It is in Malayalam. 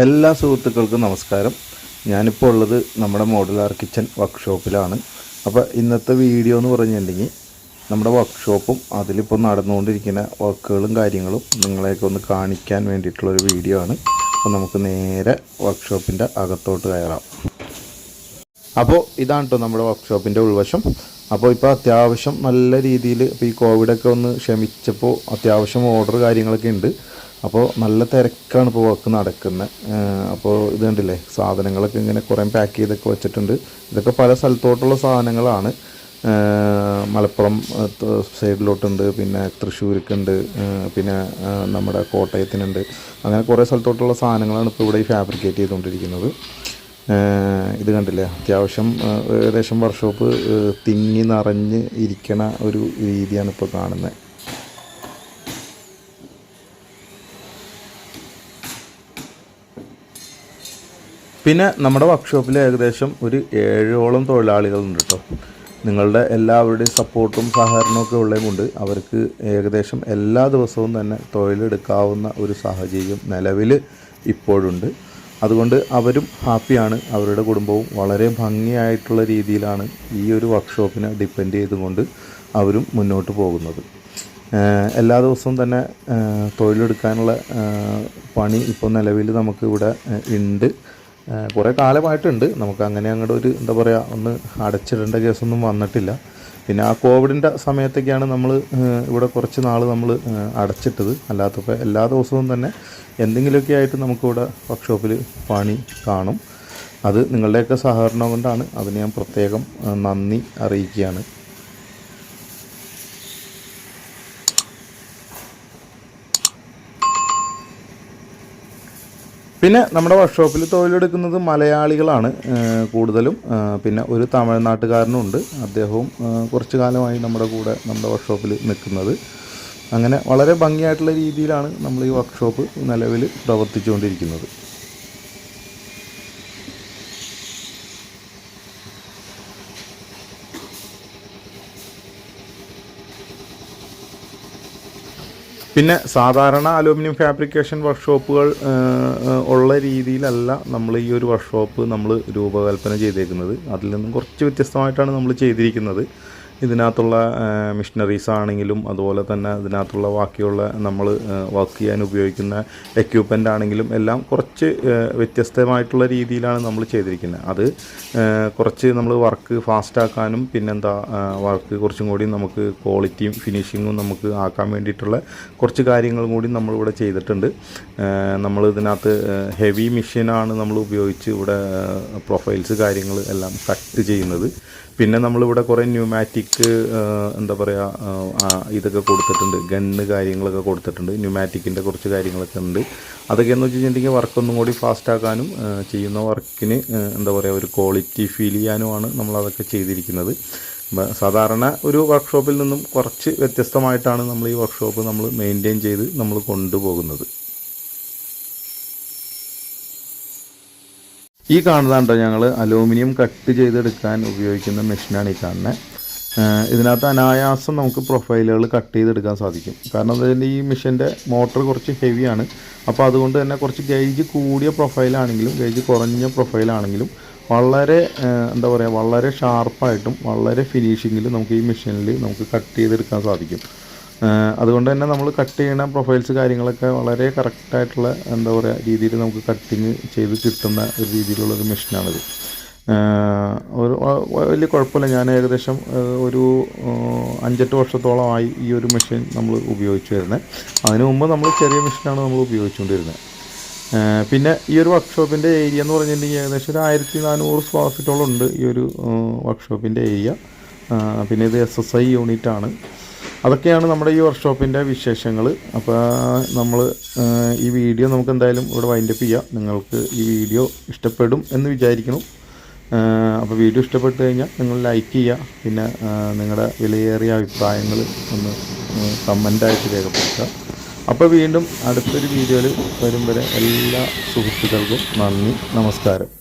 എല്ലാ സുഹൃത്തുക്കൾക്കും നമസ്കാരം. ഞാനിപ്പോൾ ഉള്ളത് നമ്മുടെ മോഡുലാർ കിച്ചൺ വർക്ക്ഷോപ്പിലാണ്. അപ്പോൾ ഇന്നത്തെ വീഡിയോ എന്ന് പറഞ്ഞിട്ടുണ്ടെങ്കിൽ നമ്മുടെ വർക്ക്ഷോപ്പും അതിലിപ്പോൾ നടന്നുകൊണ്ടിരിക്കുന്ന വർക്കുകളും കാര്യങ്ങളും നിങ്ങളെയൊക്കെ ഒന്ന് കാണിക്കാൻ വേണ്ടിയിട്ടുള്ളൊരു വീഡിയോ ആണ്. അപ്പോൾ നമുക്ക് നേരെ വർക്ക്ഷോപ്പിൻ്റെ അകത്തോട്ട് കയറാം. അപ്പോൾ ഇതാണ് കേട്ടോ നമ്മുടെ വർക്ക്ഷോപ്പിൻ്റെ ഉൾവശം. അപ്പോൾ ഇപ്പോൾ അത്യാവശ്യം നല്ല രീതിയിൽ ഇപ്പോൾ ഈ കോവിഡൊക്കെ ഒന്ന് ക്ഷമിച്ചപ്പോൾ അത്യാവശ്യം ഓർഡർ കാര്യങ്ങളൊക്കെ ഉണ്ട്. അപ്പോൾ നല്ല തിരക്കാണ് ഇപ്പോൾ വർക്ക് നടക്കുന്നത്. അപ്പോൾ ഇത് കണ്ടില്ലേ, സാധനങ്ങളൊക്കെ ഇങ്ങനെ കുറേ പാക്ക് ചെയ്തൊക്കെ വെച്ചിട്ടുണ്ട്. ഇതൊക്കെ പല സ്ഥലത്തോട്ടുള്ള സാധനങ്ങളാണ്. മലപ്പുറം സൈഡിലോട്ടുണ്ട്, പിന്നെ തൃശ്ശൂർക്കുണ്ട്, പിന്നെ നമ്മുടെ കോട്ടയത്തിനുണ്ട്. അങ്ങനെ കുറേ സ്ഥലത്തോട്ടുള്ള സാധനങ്ങളാണ് ഇപ്പോൾ ഇവിടെ ഈ ഫാബ്രിക്കേറ്റ് ചെയ്തുകൊണ്ടിരിക്കുന്നത്. ഇത് കണ്ടില്ലേ, അത്യാവശ്യം ഏകദേശം വർക്ക്ഷോപ്പ് തിങ്ങി നിറഞ്ഞ് ഇരിക്കണ ഒരു രീതിയാണ് ഇപ്പോൾ കാണുന്നത്. പിന്നെ നമ്മുടെ വർക്ക്ഷോപ്പിൽ ഏകദേശം ഒരു 7ഓളം തൊഴിലാളികളുണ്ട് കേട്ടോ. നിങ്ങളുടെ എല്ലാവരുടെയും സപ്പോർട്ടും സഹകരണവും ഒക്കെ ഉള്ളതുകൊണ്ട് അവർക്ക് ഏകദേശം എല്ലാ ദിവസവും തന്നെ തൊഴിലെടുക്കാവുന്ന ഒരു സാഹചര്യം നിലവിൽ ഇപ്പോഴുണ്ട്. അതുകൊണ്ട് അവരും ഹാപ്പിയാണ്. അവരുടെ കുടുംബവും വളരെ ഭംഗിയായിട്ടുള്ള രീതിയിലാണ് ഈ ഒരു വർക്ക്ഷോപ്പിനെ ഡിപ്പെൻഡ് ചെയ്തുകൊണ്ട് അവരും മുന്നോട്ട് പോകുന്നത്. എല്ലാ ദിവസവും തന്നെ തൊഴിലെടുക്കാനുള്ള പണി ഇപ്പോൾ നിലവിൽ നമുക്ക് ഇവിടെ ഉണ്ട്. കുറേ കാലമായിട്ടുണ്ട്. നമുക്ക് അങ്ങനെ അങ്ങോട്ട് ഒരു എന്താ പറയുക, ഒന്ന് അടച്ചിടേണ്ട കേസൊന്നും വന്നിട്ടില്ല. പിന്നെ ആ കോവിഡിൻ്റെ സമയത്തൊക്കെയാണ് നമ്മൾ ഇവിടെ കുറച്ച് നാൾ നമ്മൾ അടച്ചിട്ടത്. അല്ലാത്തപ്പോൾ എല്ലാ ദിവസവും തന്നെ എന്തെങ്കിലുമൊക്കെ ആയിട്ട് നമുക്കിവിടെ വർക്ക്ഷോപ്പിൽ പണി കാണും. അത് നിങ്ങളുടെയൊക്കെ സഹകരണം കൊണ്ടാണ്. അതിന് ഞാൻ പ്രത്യേകം നന്ദി അറിയിക്കുകയാണ്. പിന്നെ നമ്മുടെ വർക്ക്ഷോപ്പിൽ തൊഴിലെടുക്കുന്നത് മലയാളികളാണ് കൂടുതലും. പിന്നെ ഒരു തമിഴ്നാട്ടുകാരനും ഉണ്ട്. അദ്ദേഹവും കുറച്ച് കാലമായി നമ്മുടെ കൂടെ നമ്മുടെ വർക്ക്ഷോപ്പിൽ നിൽക്കുന്നത്. അങ്ങനെ വളരെ ഭംഗിയായിട്ടുള്ള രീതിയിലാണ് നമ്മൾ ഈ വർക്ക്ഷോപ്പ് നിലവിൽ പ്രവർത്തിച്ചുകൊണ്ടിരിക്കുന്നത്. പിന്നെ സാധാരണ അലൂമിനിയം ഫാബ്രിക്കേഷൻ വർക്ക്ഷോപ്പുകൾ ഉള്ള രീതിയിലല്ല നമ്മൾ ഈ ഒരു വർക്ക്ഷോപ്പ് നമ്മൾ രൂപകൽപ്പന ചെയ്തേക്കുന്നത്. അതിൽ നിന്നും കുറച്ച് വ്യത്യസ്തമായിട്ടാണ് നമ്മൾ ചെയ്തിരിക്കുന്നത്. ഇതിനകത്തുള്ള മെഷീനറീസ് ആണെങ്കിലും അതുപോലെ തന്നെ ഇതിനകത്തുള്ള ബാക്കിയുള്ള നമ്മൾ വർക്ക് ചെയ്യാൻ ഉപയോഗിക്കുന്ന എക്യുപ്മെൻ്റ് ആണെങ്കിലും എല്ലാം കുറച്ച് വ്യത്യസ്തമായിട്ടുള്ള രീതിയിലാണ് നമ്മൾ ചെയ്തിരിക്കുന്നത്. അത് കുറച്ച് നമ്മൾ വർക്ക് ഫാസ്റ്റാക്കാനും പിന്നെന്താ വർക്ക് കുറച്ചും കൂടി നമുക്ക് ക്വാളിറ്റിയും ഫിനിഷിങ്ങും നമുക്ക് ആക്കാൻ വേണ്ടിയിട്ടുള്ള കുറച്ച് കാര്യങ്ങളും കൂടി നമ്മളിവിടെ ചെയ്തിട്ടുണ്ട്. നമ്മൾ ഇതിനകത്ത് ഹെവി മെഷീനാണ് നമ്മൾ ഉപയോഗിച്ച് ഇവിടെ പ്രൊഫൈൽസ് കാര്യങ്ങൾ എല്ലാം കട്ട് ചെയ്യുന്നത്. പിന്നെ നമ്മളിവിടെ കുറേ ന്യൂമാറ്റിക് എന്താ പറയുക ഇതൊക്കെ കൊടുത്തിട്ടുണ്ട്, ഗണ്ണ് കാര്യങ്ങളൊക്കെ കൊടുത്തിട്ടുണ്ട്. ന്യൂമാറ്റിക്കിൻ്റെ കുറച്ച് കാര്യങ്ങളൊക്കെ ഉണ്ട്. അതൊക്കെയെന്ന് വെച്ചിട്ടുണ്ടെങ്കിൽ വർക്കൊന്നും കൂടി ഫാസ്റ്റാക്കാനും ചെയ്യുന്ന വർക്കിന് എന്താ പറയുക ഒരു ക്വാളിറ്റി ഫീൽ ചെയ്യാനുമാണ് നമ്മളതൊക്കെ ചെയ്തിരിക്കുന്നത്. സാധാരണ ഒരു വർക്ക്ഷോപ്പിൽ നിന്നും കുറച്ച് വ്യത്യസ്തമായിട്ടാണ് നമ്മൾ ഈ വർക്ക്ഷോപ്പ് നമ്മൾ മെയിൻറ്റെയിൻ ചെയ്ത് നമ്മൾ കൊണ്ടുപോകുന്നത്. ഈ കാണുന്നതാണ്ടോ ഞങ്ങൾ അലൂമിനിയം കട്ട് ചെയ്തെടുക്കാൻ ഉപയോഗിക്കുന്ന മെഷീനാണ് ഈ കാണുന്നത്. ഇതിനകത്ത് അനായാസം നമുക്ക് പ്രൊഫൈലുകൾ കട്ട് ചെയ്തെടുക്കാൻ സാധിക്കും. കാരണം എന്താ, ഈ മെഷീൻ്റെ മോട്ടർ കുറച്ച് ഹെവിയാണ്. അപ്പോൾ അതുകൊണ്ട് തന്നെ കുറച്ച് ഗേജ് കൂടിയ പ്രൊഫൈലാണെങ്കിലും ഗേജ് കുറഞ്ഞ പ്രൊഫൈലാണെങ്കിലും വളരെ എന്താ പറയുക വളരെ ഷാർപ്പായിട്ടും വളരെ ഫിനിഷിങ്ങിലും നമുക്ക് ഈ മെഷീനിൽ നമുക്ക് കട്ട് ചെയ്തെടുക്കാൻ സാധിക്കും. അതുകൊണ്ട് തന്നെ നമ്മൾ കട്ട് ചെയ്യുന്ന പ്രൊഫൈൽസ് കാര്യങ്ങളൊക്കെ വളരെ കറക്റ്റായിട്ടുള്ള എന്താ പറയുക രീതിയിൽ നമുക്ക് കട്ടിങ് ചെയ്ത് കിട്ടുന്ന ഒരു രീതിയിലുള്ളൊരു മെഷീനാണിത്. ഒരു വലിയ കുഴപ്പമില്ല. ഞാൻ ഏകദേശം ഒരു 5-8 വർഷത്തോളമായി ഈ ഒരു മെഷീൻ നമ്മൾ ഉപയോഗിച്ച് വരുന്നത്. അതിനു മുമ്പ് നമ്മൾ ചെറിയ മെഷീനാണ് നമ്മൾ ഉപയോഗിച്ചുകൊണ്ടിരുന്നത്. പിന്നെ ഈ ഒരു വർക്ക്ഷോപ്പിൻ്റെ ഏരിയ എന്ന് പറഞ്ഞിട്ടുണ്ടെങ്കിൽ ഏകദേശം ഒരു 1400 സ്ക്വയർ ഫീറ്റോളം ഉണ്ട് ഈ ഒരു വർക്ക്ഷോപ്പിൻ്റെ ഏരിയ. പിന്നെ ഇത് SSI യൂണിറ്റാണ്. അതൊക്കെയാണ് നമ്മുടെ ഈ വർക്ക്ഷോപ്പിൻ്റെ വിശേഷങ്ങൾ. അപ്പോൾ നമ്മൾ ഈ വീഡിയോ നമുക്ക് എന്തായാലും ഇവിടെ വൈൻഡപ്പ് ചെയ്യാം. നിങ്ങൾക്ക് ഈ വീഡിയോ ഇഷ്ടപ്പെടും എന്ന് വിചാരിക്കണം. അപ്പോൾ വീഡിയോ ഇഷ്ടപ്പെട്ട് കഴിഞ്ഞാൽ നിങ്ങൾ ലൈക്ക് ചെയ്യുക. പിന്നെ നിങ്ങളുടെ വിലയേറിയ അഭിപ്രായങ്ങൾ ഒന്ന് കമൻ്റായിട്ട് രേഖപ്പെടുത്തുക. അപ്പോൾ വീണ്ടും അടുത്തൊരു വീഡിയോയിൽ വരും വരെ എല്ലാ സുഹൃത്തുക്കൾക്കും നന്ദി, നമസ്കാരം.